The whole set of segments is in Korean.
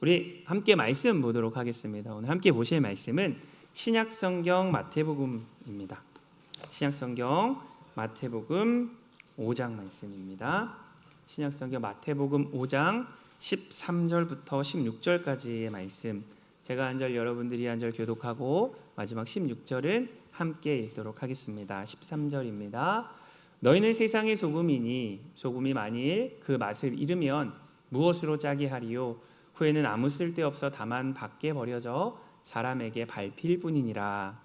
우리 함께 말씀 보도록 하겠습니다. 오늘 함께 보실 말씀은 신약성경 마태복음입니다. 신약성경 마태복음 5장 말씀입니다. 신약성경 마태복음 5장 13절부터 16절까지의 말씀, 제가 한 절 여러분들이 한 절 교독하고 마지막 16절은 함께 읽도록 하겠습니다. 13절입니다. 너희는 세상의 소금이니 소금이 만일 그 맛을 잃으면 무엇으로 짜게 하리요? 후에는 아무 쓸데없어 다만 밖에 버려져 사람에게 밟힐 뿐이니라.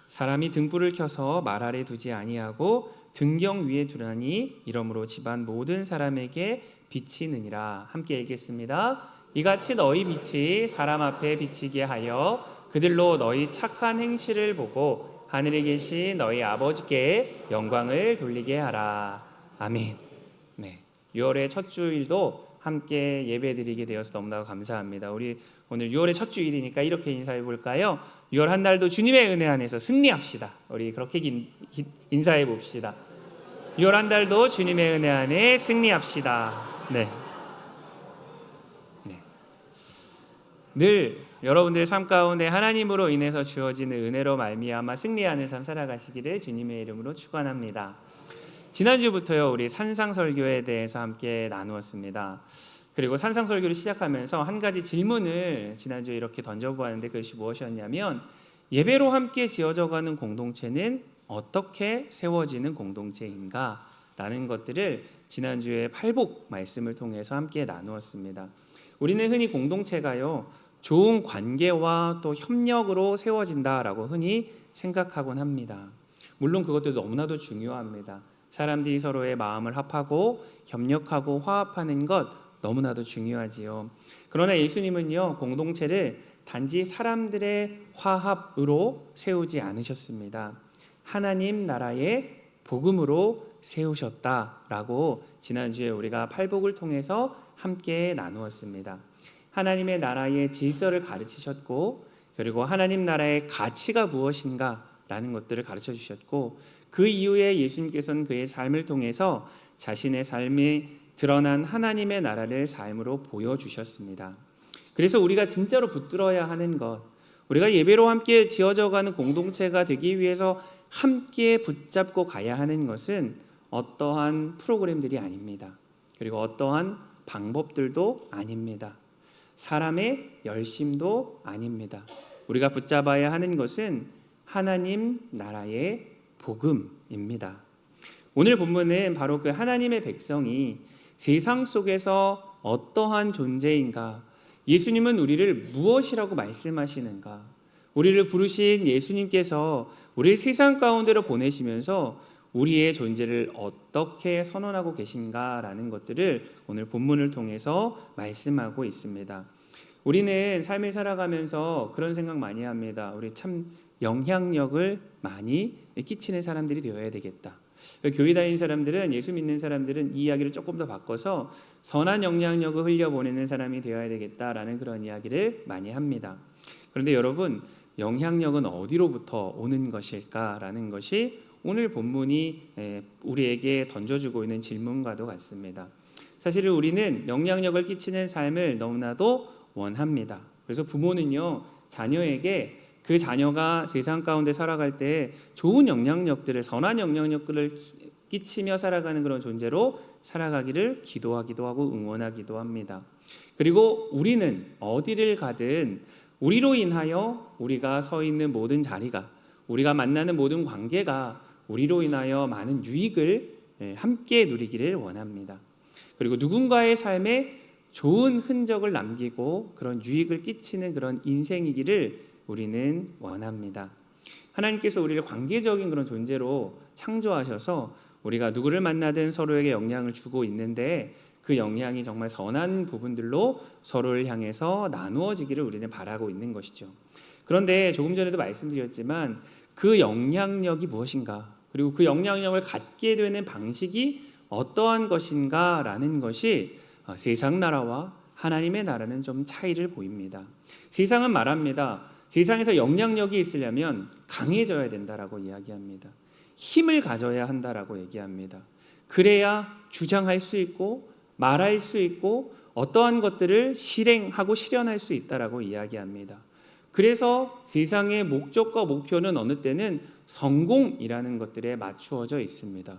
사람이 등불을 켜서 말 아래 두지 아니하고 등경 위에 두나니 이러므로 집안 모든 사람에게 비치느니라. 함께 읽겠습니다. 이같이 너희 빛이 사람 앞에 비치게 하여 그들로 너희 착한 행실을 보고 하늘에 계신 너희 아버지께 영광을 돌리게 하라. 아멘. 네, 6월의 첫 주일도 함께 예배드리게 되어서 너무나 감사합니다. 우리 오늘 6월의 첫 주일이니까 이렇게 인사해 볼까요? 6월 한 달도 주님의 은혜 안에서 승리합시다. 우리 그렇게 인사해 봅시다. 6월 한 달도 주님의 은혜 안에 승리합시다. 네. 늘 여러분들의 삶 가운데 하나님으로 인해서 주어지는 은혜로 말미암아 승리하는 삶 살아가시기를 주님의 이름으로 축원합니다. 지난주부터요, 우리 산상설교에 대해서 함께 나누었습니다. 그리고 산상설교를 시작하면서 한 가지 질문을 지난주에 이렇게 던져보았는데, 그것이 무엇이었냐면, 예배로 함께 지어져가는 공동체는 어떻게 세워지는 공동체인가? 라는 것들을 지난주에 팔복 말씀을 통해서 함께 나누었습니다. 우리는 흔히 공동체가요, 좋은 관계와 또 협력으로 세워진다라고 흔히 생각하곤 합니다. 물론 그것도 너무나도 중요합니다. 사람들이 서로의 마음을 합하고 협력하고 화합하는 것 너무나도 중요하지요. 그러나 예수님은요, 공동체를 단지 사람들의 화합으로 세우지 않으셨습니다. 하나님 나라의 복음으로 세우셨다라고 지난주에 우리가 팔복을 통해서 함께 나누었습니다. 하나님의 나라의 질서를 가르치셨고, 그리고 하나님 나라의 가치가 무엇인가라는 것들을 가르쳐 주셨고, 그 이후에 예수님께서는 그의 삶을 통해서 자신의 삶이 드러난 하나님의 나라를 삶으로 보여주셨습니다. 그래서 우리가 진짜로 붙들어야 하는 것, 우리가 예배로 함께 지어져가는 공동체가 되기 위해서 함께 붙잡고 가야 하는 것은 어떠한 프로그램들이 아닙니다. 그리고 어떠한 방법들도 아닙니다. 사람의 열심도 아닙니다. 우리가 붙잡아야 하는 것은 하나님 나라의 복음입니다. 오늘 본문은 바로 그 하나님의 백성이 세상 속에서 어떠한 존재인가, 예수님은 우리를 무엇이라고 말씀하시는가, 우리를 부르신 예수님께서 우리를 세상 가운데로 보내시면서 우리의 존재를 어떻게 선언하고 계신가라는 것들을 오늘 본문을 통해서 말씀하고 있습니다. 우리는 삶을 살아가면서 그런 생각 많이 합니다. 우리 참 영향력을 많이 끼치는 사람들이 되어야 되겠다. 교회 다니는 사람들은, 예수 믿는 사람들은 이 이야기를 조금 더 바꿔서 선한 영향력을 흘려보내는 사람이 되어야 되겠다라는 그런 이야기를 많이 합니다. 그런데 여러분, 영향력은 어디로부터 오는 것일까라는 것이 오늘 본문이 우리에게 던져주고 있는 질문과도 같습니다. 사실은 우리는 영향력을 끼치는 삶을 너무나도 원합니다. 그래서 부모는요, 자녀에게 그 자녀가 세상 가운데 살아갈 때 좋은 영향력들을, 선한 영향력들을 끼치며 살아가는 그런 존재로 살아가기를 기도하기도 하고 응원하기도 합니다. 그리고 우리는 어디를 가든 우리로 인하여 우리가 서 있는 모든 자리가, 우리가 만나는 모든 관계가 우리로 인하여 많은 유익을 함께 누리기를 원합니다. 그리고 누군가의 삶에 좋은 흔적을 남기고 그런 유익을 끼치는 그런 인생이기를 우리는 원합니다. 하나님께서 우리를 관계적인 그런 존재로 창조하셔서 우리가 누구를 만나든 서로에게 영향을 주고 있는데, 그 영향이 정말 선한 부분들로 서로를 향해서 나누어지기를 우리는 바라고 있는 것이죠. 그런데 조금 전에도 말씀드렸지만 그 영향력이 무엇인가, 그리고 그 영향력을 갖게 되는 방식이 어떠한 것인가라는 것이 세상 나라와 하나님의 나라는 좀 차이를 보입니다. 세상은 말합니다. 세상에서 영향력이 있으려면 강해져야 된다라고 이야기합니다. 힘을 가져야 한다라고 얘기합니다. 그래야 주장할 수 있고 말할 수 있고 어떠한 것들을 실행하고 실현할 수 있다라고 이야기합니다. 그래서 세상의 목적과 목표는 어느 때는 성공이라는 것들에 맞추어져 있습니다.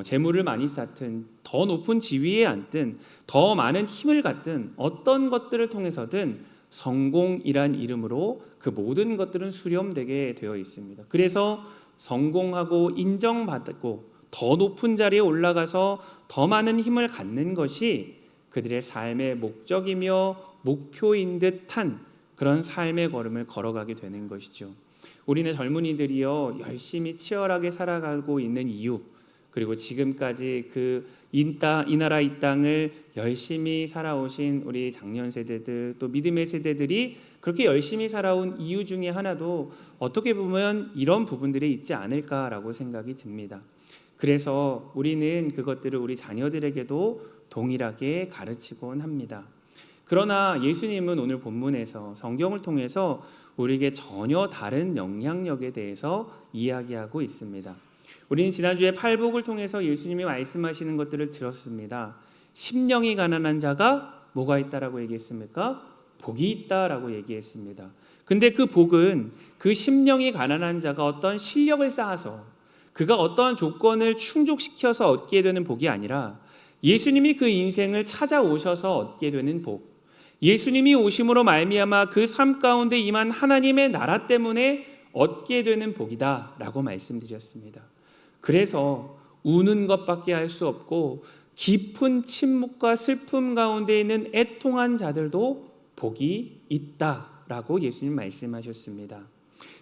재물을 많이 쌓든 더 높은 지위에 앉든 더 많은 힘을 갖든 어떤 것들을 통해서든 성공이란 이름으로 그 모든 것들은 수렴되게 되어 있습니다. 그래서 성공하고 인정받고 더 높은 자리에 올라가서 더 많은 힘을 갖는 것이 그들의 삶의 목적이며 목표인 듯한 그런 삶의 걸음을 걸어가게 되는 것이죠. 우리는 젊은이들이요 열심히 치열하게 살아가고 있는 이유, 그리고 지금까지 이 나라 이 땅을 열심히 살아오신 우리 장년 세대들, 또 믿음의 세대들이 그렇게 열심히 살아온 이유 중에 하나도 어떻게 보면 이런 부분들이 있지 않을까라고 생각이 듭니다. 그래서 우리는 그것들을 우리 자녀들에게도 동일하게 가르치곤 합니다. 그러나 예수님은 오늘 본문에서 성경을 통해서 우리에게 전혀 다른 영향력에 대해서 이야기하고 있습니다. 우리는 지난주에 팔복을 통해서 예수님이 말씀하시는 것들을 들었습니다. 심령이 가난한 자가 뭐가 있다라고 얘기했습니까? 복이 있다라고 얘기했습니다. 근데 그 복은 그 심령이 가난한 자가 어떤 실력을 쌓아서 그가 어떠한 조건을 충족시켜서 얻게 되는 복이 아니라 예수님이 그 인생을 찾아오셔서 얻게 되는 복, 예수님이 오심으로 말미암아 그 삶 가운데 임한 하나님의 나라 때문에 얻게 되는 복이다라고 말씀드렸습니다. 그래서 우는 것밖에 할 수 없고 깊은 침묵과 슬픔 가운데 있는 애통한 자들도 복이 있다라고 예수님 말씀하셨습니다.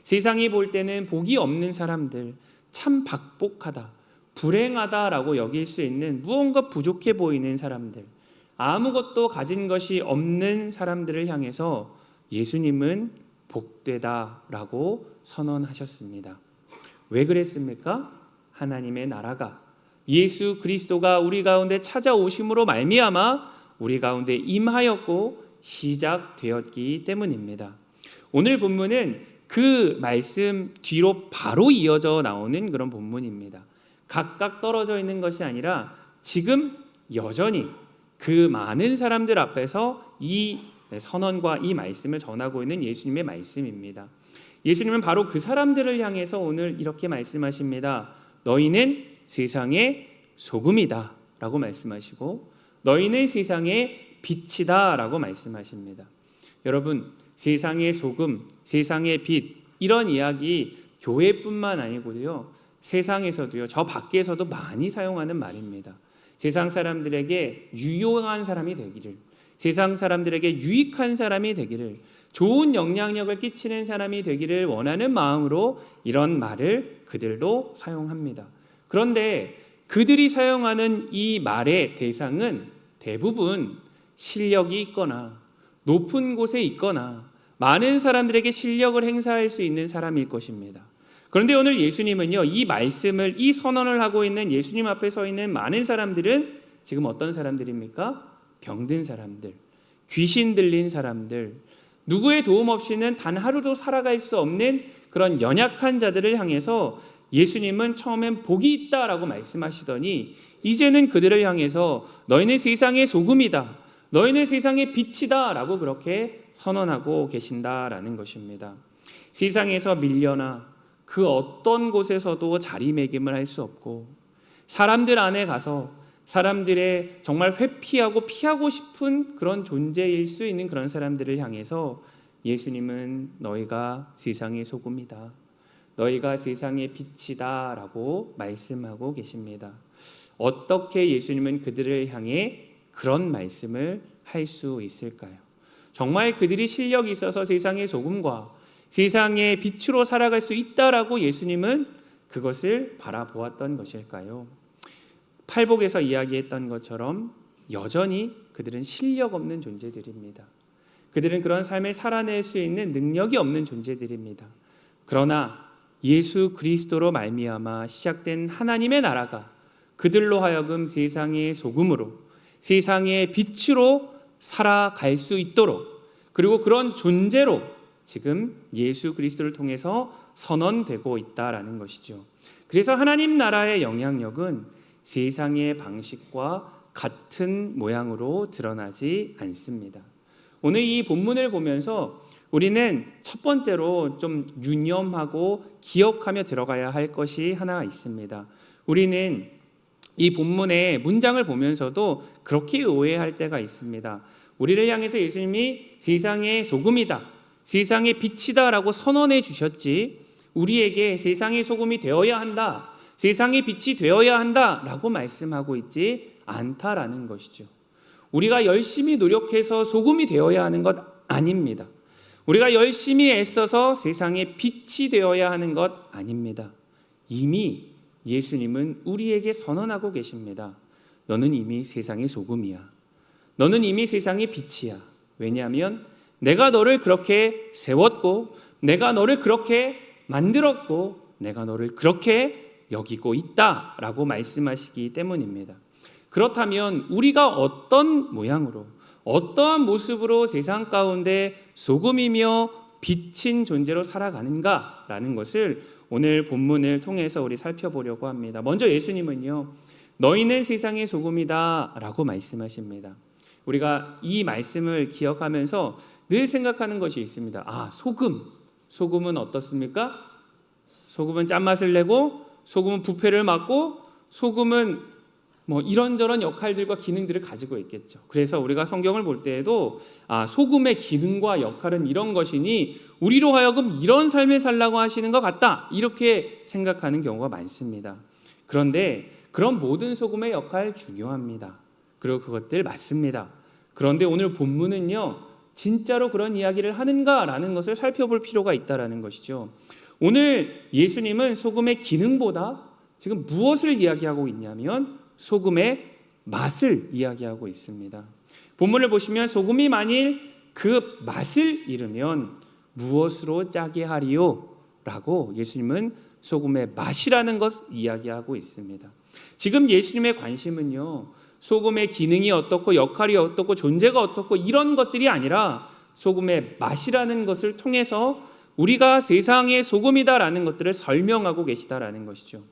세상이 볼 때는 복이 없는 사람들, 참 박복하다, 불행하다라고 여길 수 있는 무언가 부족해 보이는 사람들, 아무것도 가진 것이 없는 사람들을 향해서 예수님은 복되다라고 선언하셨습니다. 왜 그랬습니까? 하나님의 나라가, 예수 그리스도가 우리 가운데 찾아오심으로 말미암아 우리 가운데 임하였고 시작되었기 때문입니다. 오늘 본문은 그 말씀 뒤로 바로 이어져 나오는 그런 본문입니다. 각각 떨어져 있는 것이 아니라 지금 여전히 그 많은 사람들 앞에서 이 선언과 이 말씀을 전하고 있는 예수님의 말씀입니다. 예수님은 바로 그 사람들을 향해서 오늘 이렇게 말씀하십니다. 너희는 세상의 소금이다 라고 말씀하시고 너희는 세상의 빛이다 라고 말씀하십니다. 여러분, 세상의 소금, 세상의 빛, 이런 이야기 교회뿐만 아니고요, 세상에서도요, 저 밖에서도 많이 사용하는 말입니다. 세상 사람들에게 유용한 사람이 되기를, 세상 사람들에게 유익한 사람이 되기를, 좋은 영향력을 끼치는 사람이 되기를 원하는 마음으로 이런 말을 그들도 사용합니다. 그런데 그들이 사용하는 이 말의 대상은 대부분 실력이 있거나 높은 곳에 있거나 많은 사람들에게 실력을 행사할 수 있는 사람일 것입니다. 그런데 오늘 예수님은요, 이 말씀을, 이 선언을 하고 있는 예수님 앞에 서 있는 많은 사람들은 지금 어떤 사람들입니까? 병든 사람들, 귀신 들린 사람들, 누구의 도움 없이는 단 하루도 살아갈 수 없는 그런 연약한 자들을 향해서 예수님은 처음엔 복이 있다라고 말씀하시더니 이제는 그들을 향해서 너희는 세상의 소금이다, 너희는 세상의 빛이다 라고 그렇게 선언하고 계신다라는 것입니다. 세상에서 밀려나 그 어떤 곳에서도 자리매김을 할 수 없고 사람들 안에 가서 사람들의 정말 회피하고 피하고 싶은 그런 존재일 수 있는 그런 사람들을 향해서 예수님은 너희가 세상의 소금이다, 너희가 세상의 빛이다 라고 말씀하고 계십니다. 어떻게 예수님은 그들을 향해 그런 말씀을 할 수 있을까요? 정말 그들이 실력이 있어서 세상의 소금과 세상의 빛으로 살아갈 수 있다라고 예수님은 그것을 바라보았던 것일까요? 팔복에서 이야기했던 것처럼 여전히 그들은 실력 없는 존재들입니다. 그들은 그런 삶을 살아낼 수 있는 능력이 없는 존재들입니다. 그러나 예수 그리스도로 말미암아 시작된 하나님의 나라가 그들로 하여금 세상의 소금으로, 세상의 빛으로 살아갈 수 있도록, 그리고 그런 존재로 지금 예수 그리스도를 통해서 선언되고 있다라는 것이죠. 그래서 하나님 나라의 영향력은 세상의 방식과 같은 모양으로 드러나지 않습니다. 오늘 이 본문을 보면서 우리는 첫 번째로 좀 유념하고 기억하며 들어가야 할 것이 하나 있습니다. 우리는 이 본문의 문장을 보면서도 그렇게 오해할 때가 있습니다. 우리를 향해서 예수님이 세상의 소금이다, 세상의 빛이다 라고 선언해 주셨지, 우리에게 세상의 소금이 되어야 한다, 세상의 빛이 되어야 한다 라고 말씀하고 있지 않다라는 것이죠. 우리가 열심히 노력해서 소금이 되어야 하는 것 아닙니다. 우리가 열심히 애써서 세상의 빛이 되어야 하는 것 아닙니다. 이미 예수님은 우리에게 선언하고 계십니다. 너는 이미 세상의 소금이야. 너는 이미 세상의 빛이야. 왜냐하면 내가 너를 그렇게 세웠고, 내가 너를 그렇게 만들었고, 내가 너를 그렇게 여기고 있다라고 말씀하시기 때문입니다. 그렇다면 우리가 어떤 모양으로, 어떠한 모습으로 세상 가운데 소금이며 빛인 존재로 살아가는가라는 것을 오늘 본문을 통해서 우리 살펴보려고 합니다. 먼저 예수님은요, 너희는 세상의 소금이다 라고 말씀하십니다. 우리가 이 말씀을 기억하면서 늘 생각하는 것이 있습니다. 소금은 어떻습니까? 소금은 짠맛을 내고, 소금은 부패를 막고, 소금은 이런저런 역할들과 기능들을 가지고 있겠죠. 그래서 우리가 성경을 볼 때에도 소금의 기능과 역할은 이런 것이니 우리로 하여금 이런 삶을 살라고 하시는 것 같다, 이렇게 생각하는 경우가 많습니다. 그런데 그런 모든 소금의 역할 중요합니다. 그리고 그것들 맞습니다. 그런데 오늘 본문은요, 진짜로 그런 이야기를 하는가라는 것을 살펴볼 필요가 있다라는 것이죠. 오늘 예수님은 소금의 기능보다 지금 무엇을 이야기하고 있냐면 소금의 맛을 이야기하고 있습니다. 본문을 보시면 소금이 만일 그 맛을 잃으면 무엇으로 짜게 하리요? 라고 예수님은 소금의 맛이라는 것을 이야기하고 있습니다. 지금 예수님의 관심은요, 소금의 기능이 어떻고 역할이 어떻고 존재가 어떻고 이런 것들이 아니라 소금의 맛이라는 것을 통해서 우리가 세상의 소금이다라는 것들을 설명하고 계시다라는 것이죠.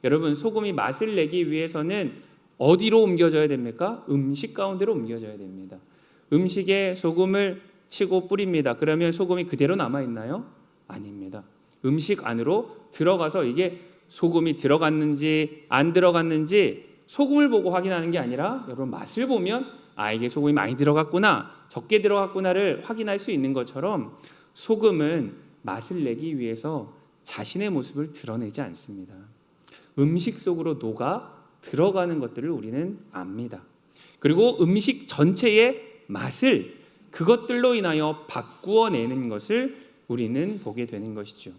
여러분, 소금이 맛을 내기 위해서는 어디로 옮겨져야 됩니까? 음식 가운데로 옮겨져야 됩니다. 음식에 소금을 치고 뿌립니다. 그러면 소금이 그대로 남아있나요? 아닙니다. 음식 안으로 들어가서 이게 소금이 들어갔는지 안 들어갔는지 소금을 보고 확인하는 게 아니라 여러분, 맛을 보면 이게 소금이 많이 들어갔구나, 적게 들어갔구나를 확인할 수 있는 것처럼 소금은 맛을 내기 위해서 자신의 모습을 드러내지 않습니다. 음식 속으로 녹아 들어가는 것들을 우리는 압니다. 그리고 음식 전체의 맛을 그것들로 인하여 바꾸어내는 것을 우리는 보게 되는 것이죠.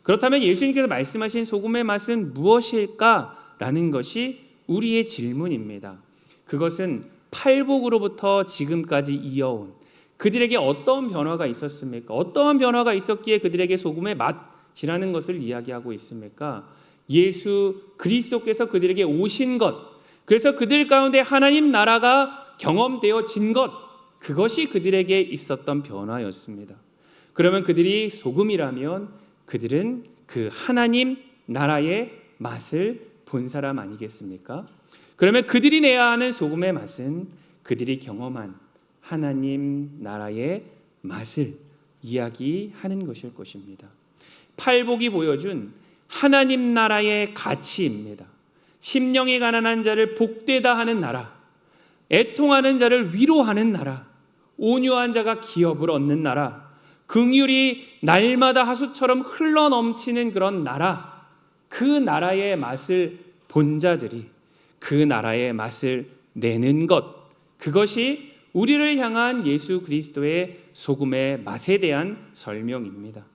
그렇다면 예수님께서 말씀하신 소금의 맛은 무엇일까라는 것이 우리의 질문입니다. 그것은 팔복으로부터 지금까지 이어온 그들에게 어떤 변화가 있었습니까? 어떠한 변화가 있었기에 그들에게 소금의 맛이라는 것을 이야기하고 있습니까? 예수 그리스도께서 그들에게 오신 것, 그래서 그들 가운데 하나님 나라가 경험되어진 것, 그것이 그들에게 있었던 변화였습니다. 그러면 그들이 소금이라면 그들은 그 하나님 나라의 맛을 본 사람 아니겠습니까? 그러면 그들이 내야 하는 소금의 맛은 그들이 경험한 하나님 나라의 맛을 이야기하는 것일 것입니다. 팔복이 보여준 하나님 나라의 가치입니다. 심령이 가난한 자를 복되다 하는 나라, 애통하는 자를 위로하는 나라, 온유한 자가 기업을 얻는 나라, 긍휼이 날마다 하수처럼 흘러넘치는 그런 나라, 그 나라의 맛을 본 자들이 그 나라의 맛을 내는 것, 그것이 우리를 향한 예수 그리스도의 소금의 맛에 대한 설명입니다.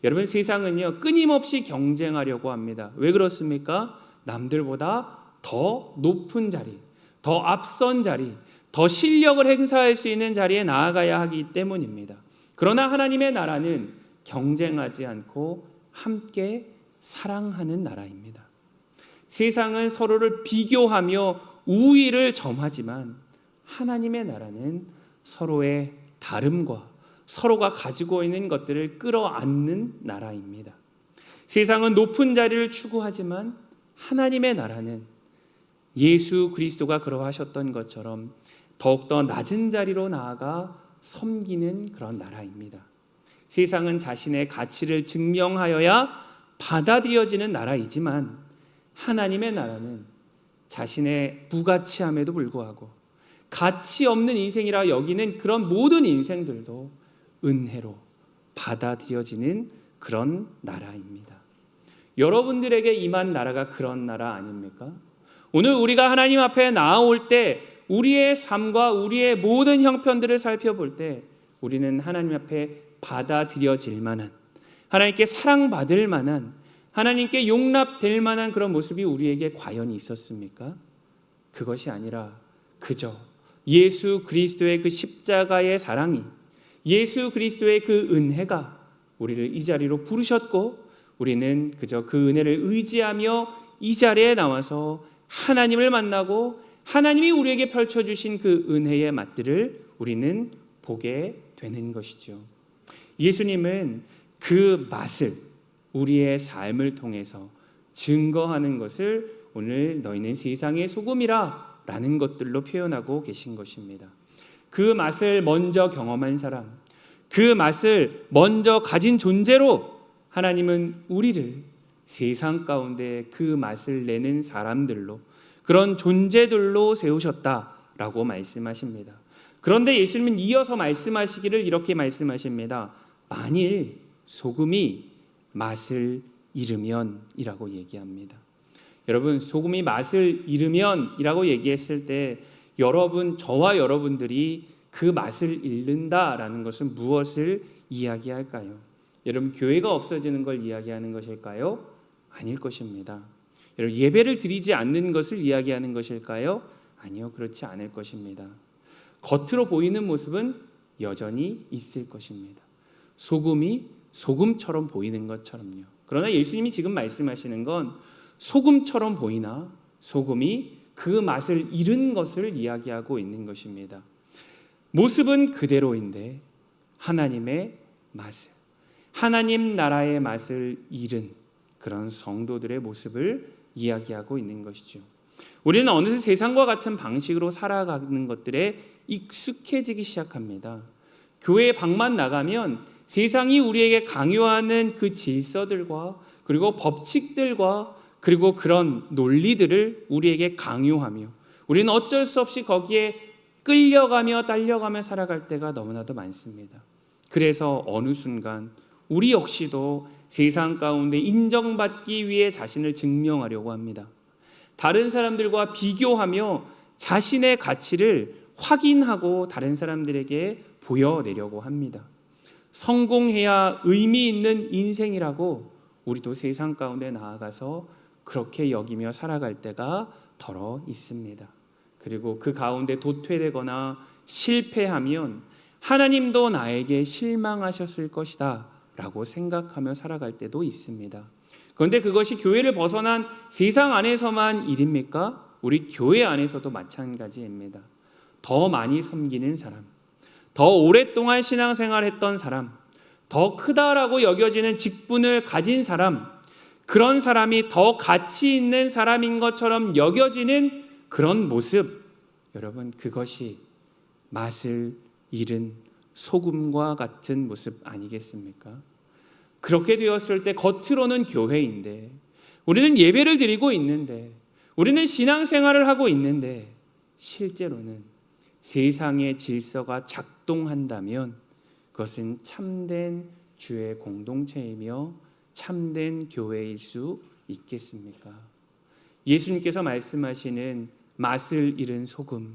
여러분, 세상은요, 끊임없이 경쟁하려고 합니다. 왜 그렇습니까? 남들보다 더 높은 자리, 더 앞선 자리, 더 실력을 행사할 수 있는 자리에 나아가야 하기 때문입니다. 그러나 하나님의 나라는 경쟁하지 않고 함께 사랑하는 나라입니다. 세상은 서로를 비교하며 우위를 점하지만 하나님의 나라는 서로의 다름과 서로가 가지고 있는 것들을 끌어안는 나라입니다. 세상은 높은 자리를 추구하지만 하나님의 나라는 예수 그리스도가 그러하셨던 것처럼 더욱더 낮은 자리로 나아가 섬기는 그런 나라입니다. 세상은 자신의 가치를 증명하여야 받아들여지는 나라이지만 하나님의 나라는 자신의 무가치함에도 불구하고 가치 없는 인생이라 여기는 그런 모든 인생들도 은혜로 받아들여지는 그런 나라입니다. 여러분들에게 임한 나라가 그런 나라 아닙니까? 오늘 우리가 하나님 앞에 나아올 때 우리의 삶과 우리의 모든 형편들을 살펴볼 때 우리는 하나님 앞에 받아들여질 만한, 하나님께 사랑받을 만한, 하나님께 용납될 만한 그런 모습이 우리에게 과연 있었습니까? 그것이 아니라 그저 예수 그리스도의 그 십자가의 사랑이, 예수 그리스도의 그 은혜가 우리를 이 자리로 부르셨고 우리는 그저 그 은혜를 의지하며 이 자리에 나와서 하나님을 만나고 하나님이 우리에게 펼쳐주신 그 은혜의 맛들을 우리는 보게 되는 것이죠. 예수님은 그 맛을 우리의 삶을 통해서 증거하는 것을 오늘 너희는 세상의 소금이라 라는 것들로 표현하고 계신 것입니다. 그 맛을 먼저 경험한 사람, 그 맛을 먼저 가진 존재로 하나님은 우리를 세상 가운데 그 맛을 내는 사람들로, 그런 존재들로 세우셨다라고 말씀하십니다. 그런데 예수님은 이어서 말씀하시기를 이렇게 말씀하십니다. 만일 소금이 맛을 잃으면 이라고 얘기합니다. 여러분, 소금이 맛을 잃으면 이라고 얘기했을 때 여러분, 저와 여러분들이 그 맛을 잃는다라는 것은 무엇을 이야기할까요? 여러분, 교회가 없어지는 걸 이야기하는 것일까요? 아닐 것입니다. 여러분, 예배를 드리지 않는 것을 이야기하는 것일까요? 아니요, 그렇지 않을 것입니다. 겉으로 보이는 모습은 여전히 있을 것입니다. 소금이 소금처럼 보이는 것처럼요. 그러나 예수님이 지금 말씀하시는 건 소금처럼 보이나 소금이 그 맛을 잃은 것을 이야기하고 있는 것입니다. 모습은 그대로인데 하나님의 맛을, 하나님 나라의 맛을 잃은 그런 성도들의 모습을 이야기하고 있는 것이죠. 우리는 어느새 세상과 같은 방식으로 살아가는 것들에 익숙해지기 시작합니다. 교회 방만 나가면 세상이 우리에게 강요하는 그 질서들과 그리고 법칙들과 그리고 그런 논리들을 우리에게 강요하며 우리는 어쩔 수 없이 거기에 끌려가며 딸려가며 살아갈 때가 너무나도 많습니다. 그래서 어느 순간 우리 역시도 세상 가운데 인정받기 위해 자신을 증명하려고 합니다. 다른 사람들과 비교하며 자신의 가치를 확인하고 다른 사람들에게 보여내려고 합니다. 성공해야 의미 있는 인생이라고 우리도 세상 가운데 나아가서 그렇게 여기며 살아갈 때가 더러 있습니다. 그리고 그 가운데 도태되거나 실패하면 하나님도 나에게 실망하셨을 것이다 라고 생각하며 살아갈 때도 있습니다. 그런데 그것이 교회를 벗어난 세상 안에서만 일입니까? 우리 교회 안에서도 마찬가지입니다. 더 많이 섬기는 사람, 더 오랫동안 신앙생활했던 사람, 더 크다라고 여겨지는 직분을 가진 사람, 그런 사람이 더 가치 있는 사람인 것처럼 여겨지는 그런 모습, 여러분, 그것이 맛을 잃은 소금과 같은 모습 아니겠습니까? 그렇게 되었을 때 겉으로는 교회인데, 우리는 예배를 드리고 있는데, 우리는 신앙생활을 하고 있는데 실제로는 세상의 질서가 작동한다면 그것은 참된 주의 공동체이며 참된 교회일 수 있겠습니까? 예수님께서 말씀하시는 맛을 잃은 소금,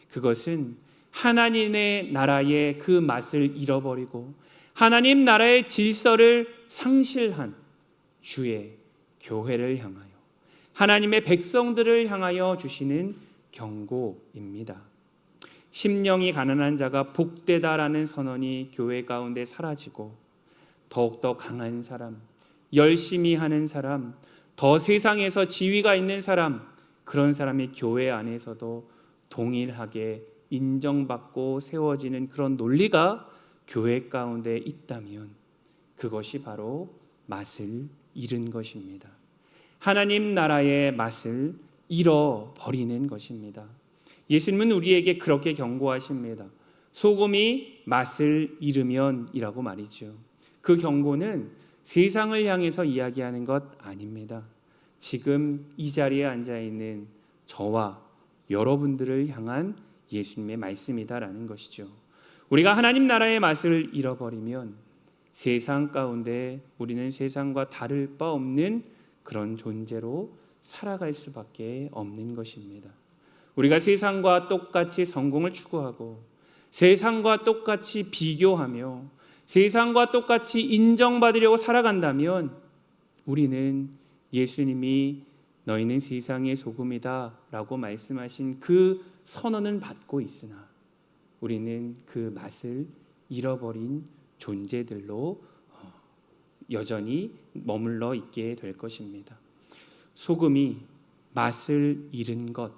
그것은 하나님의 나라의 그 맛을 잃어버리고 하나님 나라의 질서를 상실한 주의 교회를 향하여, 하나님의 백성들을 향하여 주시는 경고입니다. 심령이 가난한 자가 복되다라는 선언이 교회 가운데 사라지고 더욱더 강한 사람, 열심히 하는 사람, 더 세상에서 지위가 있는 사람, 그런 사람이 교회 안에서도 동일하게 인정받고 세워지는 그런 논리가 교회 가운데 있다면 그것이 바로 맛을 잃은 것입니다. 하나님 나라의 맛을 잃어버리는 것입니다. 예수님은 우리에게 그렇게 경고하십니다. 소금이 맛을 잃으면이라고 말이죠. 그 경고는 세상을 향해서 이야기하는 것 아닙니다. 지금 이 자리에 앉아 있는 저와 여러분들을 향한 예수님의 말씀이다라는 것이죠. 우리가 하나님 나라의 맛을 잃어버리면 세상 가운데 우리는 세상과 다를 바 없는 그런 존재로 살아갈 수밖에 없는 것입니다. 우리가 세상과 똑같이 성공을 추구하고 세상과 똑같이 비교하며 세상과 똑같이 인정받으려고 살아간다면 우리는 예수님이 너희는 세상의 소금이다 라고 말씀하신 그 선언은 받고 있으나 우리는 그 맛을 잃어버린 존재들로 여전히 머물러 있게 될 것입니다. 소금이 맛을 잃은 것,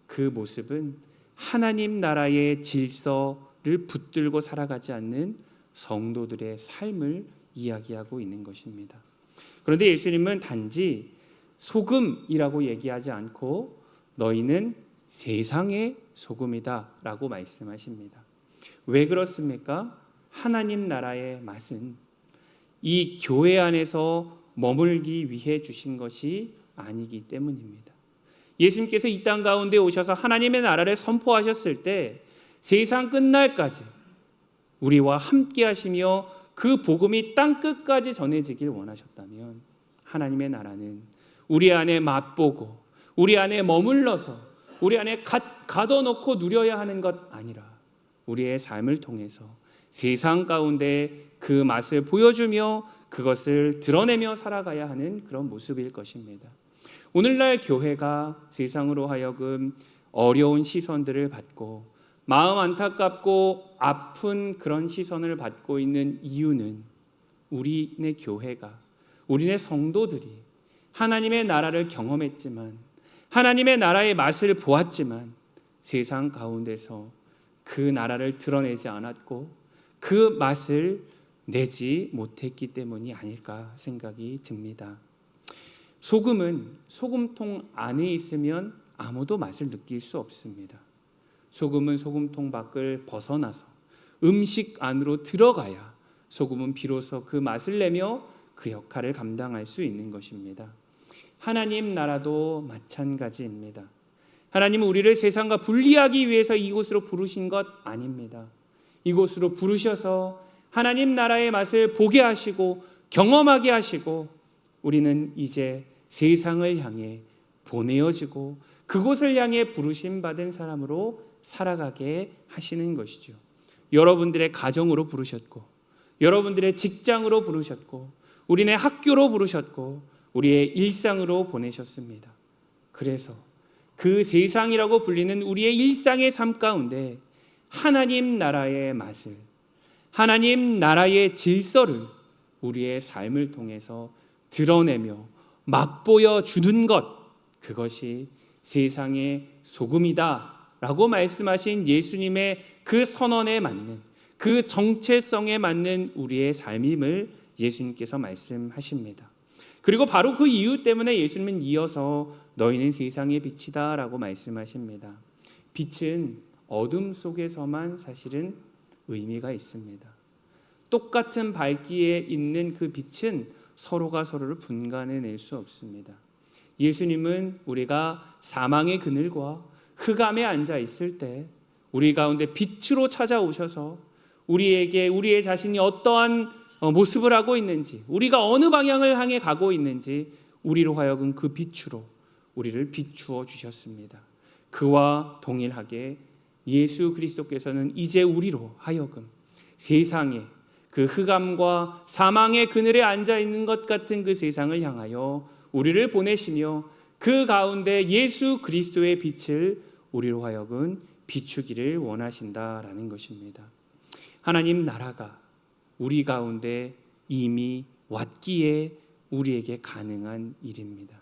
그 모습은 하나님 나라의 질서를 붙들고 살아가지 않는 성도들의 삶을 이야기하고 있는 것입니다. 그런데 예수님은 단지 소금이라고 얘기하지 않고 너희는 세상의 소금이다 라고 말씀하십니다. 왜 그렇습니까? 하나님 나라의 맛은 이 교회 안에서 머물기 위해 주신 것이 아니기 때문입니다. 예수님께서 이 땅 가운데 오셔서 하나님의 나라를 선포하셨을 때 세상 끝날까지 우리와 함께 하시며 그 복음이 땅 끝까지 전해지길 원하셨다면 하나님의 나라는 우리 안에 맛보고 우리 안에 머물러서 우리 안에 가둬놓고 누려야 하는 것 아니라 우리의 삶을 통해서 세상 가운데 그 맛을 보여주며 그것을 드러내며 살아가야 하는 그런 모습일 것입니다. 오늘날 교회가 세상으로 하여금 어려운 시선들을 받고 마음 안타깝고 아픈 그런 시선을 받고 있는 이유는 우리네 교회가 우리네 성도들이 하나님의 나라를 경험했지만 하나님의 나라의 맛을 보았지만 세상 가운데서 그 나라를 드러내지 않았고 그 맛을 내지 못했기 때문이 아닐까 생각이 듭니다. 소금은 소금통 안에 있으면 아무도 맛을 느낄 수 없습니다. 소금은 소금통 밖을 벗어나서 음식 안으로 들어가야 소금은 비로소 그 맛을 내며 그 역할을 감당할 수 있는 것입니다. 하나님 나라도 마찬가지입니다. 하나님은 우리를 세상과 분리하기 위해서 이곳으로 부르신 것 아닙니다. 이곳으로 부르셔서 하나님 나라의 맛을 보게 하시고 경험하게 하시고 우리는 이제 세상을 향해 보내어지고 그곳을 향해 부르심 받은 사람으로 살아가게 하시는 것이죠. 여러분들의 가정으로 부르셨고 여러분들의 직장으로 부르셨고 우리네 학교로 부르셨고 우리의 일상으로 보내셨습니다. 그래서 그 세상이라고 불리는 우리의 일상의 삶 가운데 하나님 나라의 맛을 하나님 나라의 질서를 우리의 삶을 통해서 드러내며 맛보여 주는 것, 그것이 세상의 소금이다 라고 말씀하신 예수님의 그 선언에 맞는 그 정체성에 맞는 우리의 삶임을 예수님께서 말씀하십니다. 그리고 바로 그 이유 때문에 예수님은 이어서 너희는 세상의 빛이다 라고 말씀하십니다. 빛은 어둠 속에서만 사실은 의미가 있습니다. 똑같은 밝기에 있는 그 빛은 서로가 서로를 분간해낼 수 없습니다. 예수님은 우리가 사망의 그늘과 흑암에 앉아 있을 때 우리 가운데 빛으로 찾아오셔서 우리에게 우리의 자신이 어떠한 모습을 하고 있는지 우리가 어느 방향을 향해 가고 있는지 우리로 하여금 그 빛으로 우리를 비추어 주셨습니다. 그와 동일하게 예수 그리스도께서는 이제 우리로 하여금 세상에 그 흑암과 사망의 그늘에 앉아 있는 것 같은 그 세상을 향하여 우리를 보내시며 그 가운데 예수 그리스도의 빛을 우리로 하여금 비추기를 원하신다라는 것입니다. 하나님 나라가 우리 가운데 이미 왔기에 우리에게 가능한 일입니다.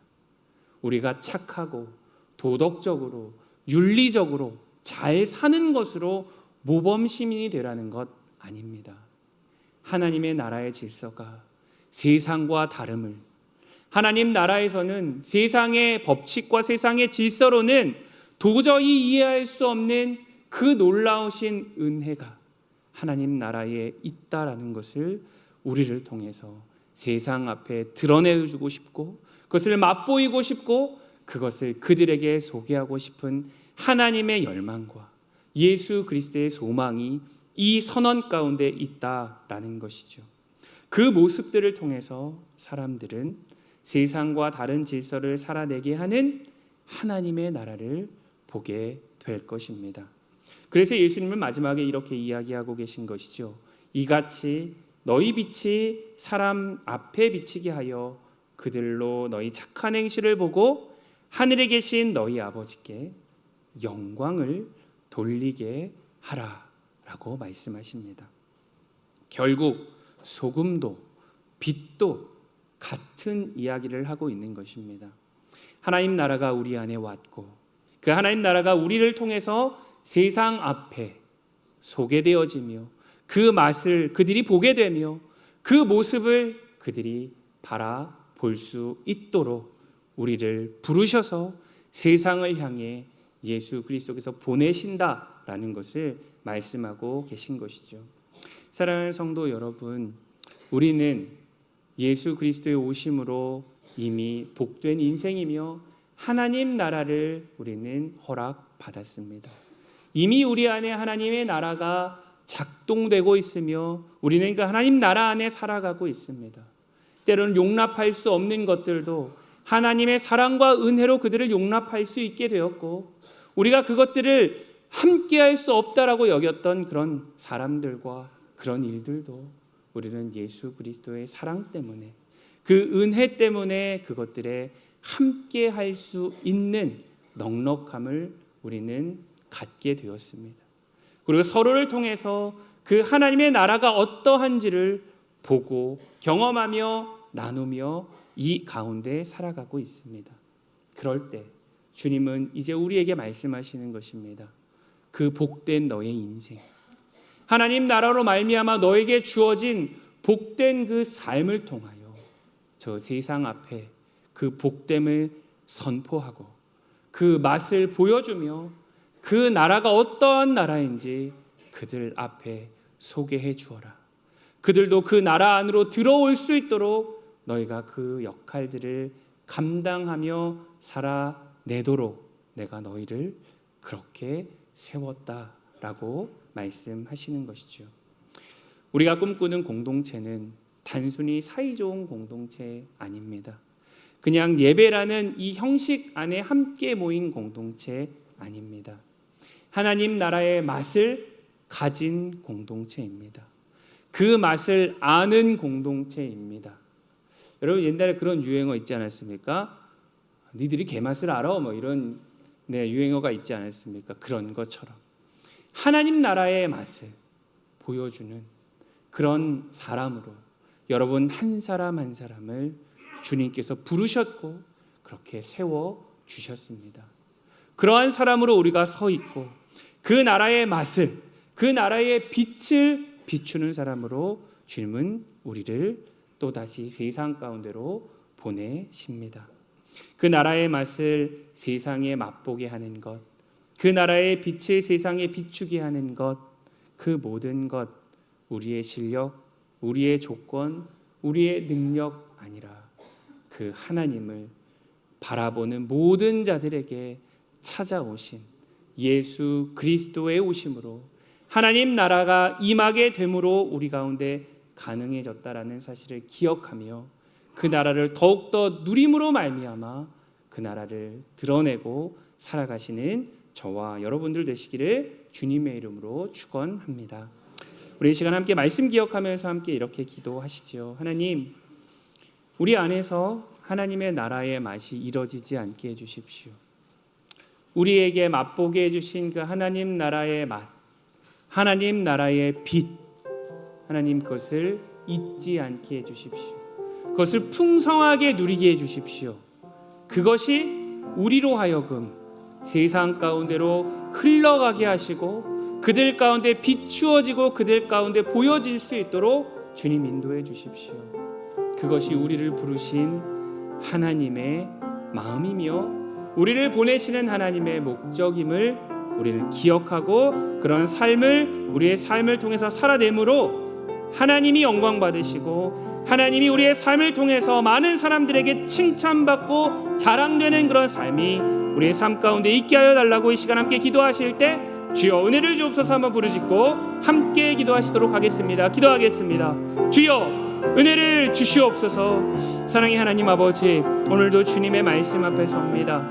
우리가 착하고 도덕적으로 윤리적으로 잘 사는 것으로 모범 시민이 되라는 것 아닙니다. 하나님의 나라의 질서가 세상과 다름을 하나님 나라에서는 세상의 법칙과 세상의 질서로는 도저히 이해할 수 없는 그 놀라우신 은혜가 하나님 나라에 있다라는 것을 우리를 통해서 세상 앞에 드러내주고 싶고, 그것을 맛보이고 싶고, 그것을 그들에게 소개하고 싶은 하나님의 열망과 예수 그리스도의 소망이 이 선언 가운데 있다라는 것이죠. 그 모습들을 통해서 사람들은 세상과 다른 질서를 살아내게 하는 하나님의 나라를 보게 될 것입니다. 그래서 예수님은 마지막에 이렇게 이야기하고 계신 것이죠. 이같이 너희 빛이 사람 앞에 비치게 하여 그들로 너희 착한 행실을 보고 하늘에 계신 너희 아버지께 영광을 돌리게 하라라고 말씀하십니다. 결국 소금도 빛도 같은 이야기를 하고 있는 것입니다. 하나님 나라가 우리 안에 왔고, 그 하나님 나라가 우리를 통해서 세상 앞에 소개되어지며 그 맛을 그들이 보게 되며 그 모습을 그들이 바라볼 수 있도록 우리를 부르셔서 세상을 향해 예수 그리스도께서 보내신다라는 것을 말씀하고 계신 것이죠. 사랑하는 성도 여러분, 우리는 예수 그리스도의 오심으로 이미 복된 인생이며 하나님 나라를 우리는 허락받았습니다. 이미 우리 안에 하나님의 나라가 작동되고 있으며 우리는 그 하나님 나라 안에 살아가고 있습니다. 때로는 용납할 수 없는 것들도 하나님의 사랑과 은혜로 그들을 용납할 수 있게 되었고, 우리가 그것들을 함께할 수 없다라고 여겼던 그런 사람들과 그런 일들도 우리는 예수 그리스도의 사랑 때문에, 그 은혜 때문에 그것들에 함께할 수 있는 넉넉함을 우리는 갖게 되었습니다. 그리고 서로를 통해서 그 하나님의 나라가 어떠한지를 보고 경험하며 나누며 이 가운데 살아가고 있습니다. 그럴 때 주님은 이제 우리에게 말씀하시는 것입니다. 그 복된 너의 인생, 하나님 나라로 말미암아 너에게 주어진 복된 그 삶을 통하여 저 세상 앞에 그 복됨을 선포하고 그 맛을 보여주며 그 나라가 어떠한 나라인지 그들 앞에 소개해 주어라. 그들도 그 나라 안으로 들어올 수 있도록 너희가 그 역할들을 감당하며 살아내도록 내가 너희를 그렇게 세웠다라고 말씀하시는 것이죠. 우리가 꿈꾸는 공동체는 단순히 사이좋은 공동체 아닙니다. 그냥 예배라는 이 형식 안에 함께 모인 공동체 아닙니다. 하나님 나라의 맛을 가진 공동체입니다. 그 맛을 아는 공동체입니다. 여러분, 옛날에 그런 유행어 있지 않았습니까? 니들이 개맛을 알아? 뭐 이런 유행어가 있지 않았습니까? 그런 것처럼 하나님 나라의 맛을 보여주는 그런 사람으로 여러분 한 사람 한 사람을 주님께서 부르셨고 그렇게 세워주셨습니다. 그러한 사람으로 우리가 서 있고 그 나라의 맛을, 그 나라의 빛을 비추는 사람으로 주님은 우리를 또다시 세상 가운데로 보내십니다. 그 나라의 맛을 세상에 맛보게 하는 것, 그 나라의 빛을 세상에 비추게 하는 것, 그 모든 것 우리의 실력, 우리의 조건, 우리의 능력 아니라 그 하나님을 바라보는 모든 자들에게 찾아오신 예수 그리스도의 오심으로 하나님 나라가 임하게 됨으로 우리 가운데 가능해졌다라는 사실을 기억하며 그 나라를 더욱더 누림으로 말미암아 그 나라를 드러내고 살아가시는 저와 여러분들 되시기를 주님의 이름으로 축원합니다. 우리 이 시간 함께 말씀 기억하면서 함께 이렇게 기도하시죠. 하나님, 우리 안에서 하나님의 나라의 맛이 이뤄지지 않게 해주십시오. 우리에게 맛보게 해주신 그 하나님 나라의 맛, 하나님 나라의 빛, 하나님 그것을 잊지 않게 해주십시오. 그것을 풍성하게 누리게 해주십시오. 그것이 우리로 하여금 세상 가운데로 흘러가게 하시고 그들 가운데 비추어지고 그들 가운데 보여질 수 있도록 주님 인도해 주십시오. 그것이 우리를 부르신 하나님의 마음이며 우리를 보내시는 하나님의 목적임을 우리는 기억하고 그런 삶을 우리의 삶을 통해서 살아내므로 하나님이 영광 받으시고 하나님이 우리의 삶을 통해서 많은 사람들에게 칭찬받고 자랑되는 그런 삶이 우리의 삶 가운데 있게 하여 달라고 이 시간 함께 기도하실 때 주여 은혜를 주옵소서 한번 부르짖고 함께 기도하시도록 하겠습니다. 기도하겠습니다. 주여 은혜를 주시옵소서. 사랑의 하나님 아버지, 오늘도 주님의 말씀 앞에 섭니다.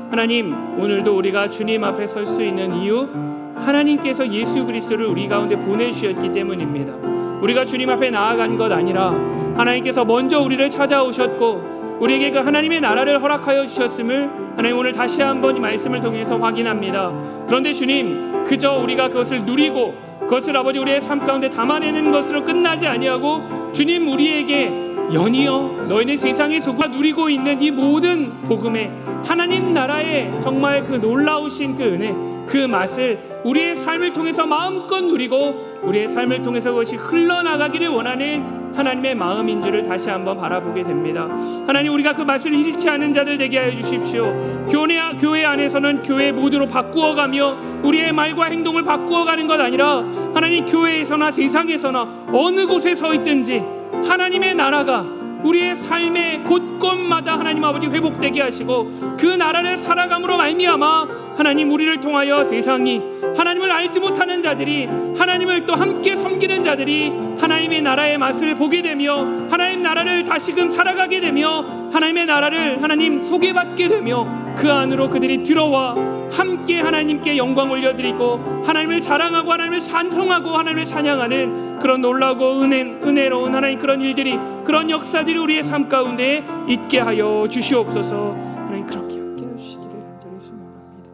하나님, 오늘도 우리가 주님 앞에 설 수 있는 이유, 하나님께서 예수 그리스도를 우리 가운데 보내주셨기 때문입니다. 우리가 주님 앞에 나아간 것 아니라 하나님께서 먼저 우리를 찾아오셨고 우리에게 그 하나님의 나라를 허락하여 주셨음을 하나님 오늘 다시 한번 이 말씀을 통해서 확인합니다. 그런데 주님, 그저 우리가 그것을 누리고 그것을 아버지 우리의 삶 가운데 담아내는 것으로 끝나지 아니하고 주님, 우리에게 연이어 너희는 세상의 소금 누리고 있는 이 모든 복음의 하나님 나라의 정말 그 놀라우신 그 은혜, 그 맛을 우리의 삶을 통해서 마음껏 누리고 우리의 삶을 통해서 그것이 흘러나가기를 원하는 하나님의 마음인 줄을 다시 한번 바라보게 됩니다. 하나님, 우리가 그 맛을 잃지 않은 자들 되게 하여 주십시오. 교회 안에서는 교회 모두로 바꾸어가며 우리의 말과 행동을 바꾸어가는 것 아니라 하나님, 교회에서나 세상에서나 어느 곳에 서 있든지 하나님의 나라가 우리의 삶의 곳곳마다 하나님 아버지 회복되게 하시고 그 나라를 살아감으로 말미암아 하나님, 우리를 통하여 세상이 하나님을 알지 못하는 자들이 하나님을 또 함께 섬기는 자들이 하나님의 나라의 맛을 보게 되며 하나님 나라를 다시금 살아가게 되며 하나님의 나라를 하나님 소개받게 되며 그 안으로 그들이 들어와 함께 하나님께 영광 올려드리고 하나님을 자랑하고 하나님을 찬송하고 하나님을 찬양하는 그런 놀라고 은혜로운 하나님 그런 일들이, 그런 역사들이 우리의 삶 가운데 있게 하여 주시옵소서. 하나님, 그렇게 함께 해주시기를 간절히 소망합니다.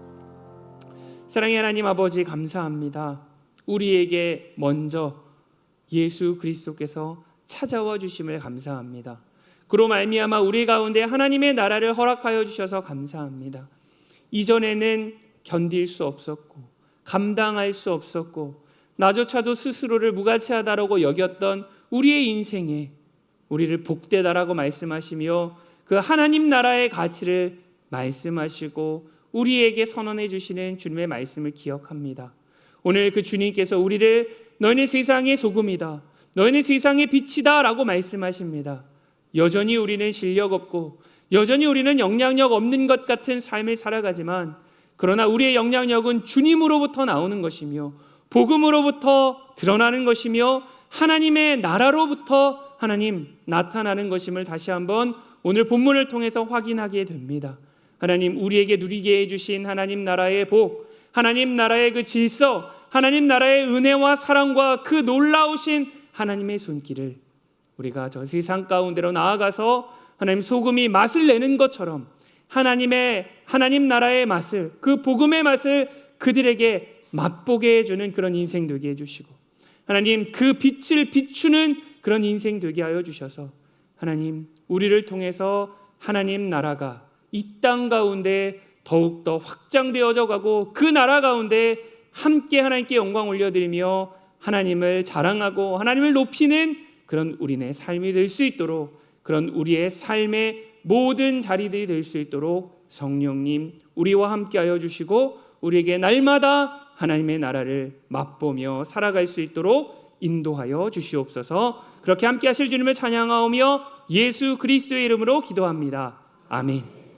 사랑의 하나님 아버지, 감사합니다. 우리에게 먼저 예수 그리스도께서 찾아와 주심을 감사합니다. 그로 말미암아 우리 가운데 하나님의 나라를 허락하여 주셔서 감사합니다. 이전에는 견딜 수 없었고 감당할 수 없었고 나조차도 스스로를 무가치하다라고 여겼던 우리의 인생에 우리를 복되다라고 말씀하시며 그 하나님 나라의 가치를 말씀하시고 우리에게 선언해 주시는 주님의 말씀을 기억합니다. 오늘 그 주님께서 우리를 너희는 세상의 소금이다, 너희는 세상의 빛이다 라고 말씀하십니다. 여전히 우리는 실력 없고 여전히 우리는 영향력 없는 것 같은 삶을 살아가지만 그러나 우리의 영향력은 주님으로부터 나오는 것이며 복음으로부터 드러나는 것이며 하나님의 나라로부터 하나님 나타나는 것임을 다시 한번 오늘 본문을 통해서 확인하게 됩니다. 하나님, 우리에게 누리게 해주신 하나님 나라의 복, 하나님 나라의 그 질서, 하나님 나라의 은혜와 사랑과 그 놀라우신 하나님의 손길을 우리가 저 세상 가운데로 나아가서 하나님 소금이 맛을 내는 것처럼 하나님 나라의 맛을, 그 복음의 맛을 그들에게 맛보게 해주는 그런 인생 되게 해주시고 하나님, 그 빛을 비추는 그런 인생 되게 하여 주셔서 하나님, 우리를 통해서 하나님 나라가 이 땅 가운데 더욱더 확장되어져 가고 그 나라 가운데 함께 하나님께 영광 올려드리며 하나님을 자랑하고 하나님을 높이는 그런 우리네 삶이 될 수 있도록, 그런 우리의 삶의 모든 자리들이 될 수 있도록 성령님 우리와 함께하여 주시고 우리에게 날마다 하나님의 나라를 맛보며 살아갈 수 있도록 인도하여 주시옵소서. 그렇게 함께하실 주님을 찬양하오며 예수 그리스도의 이름으로 기도합니다. 아멘.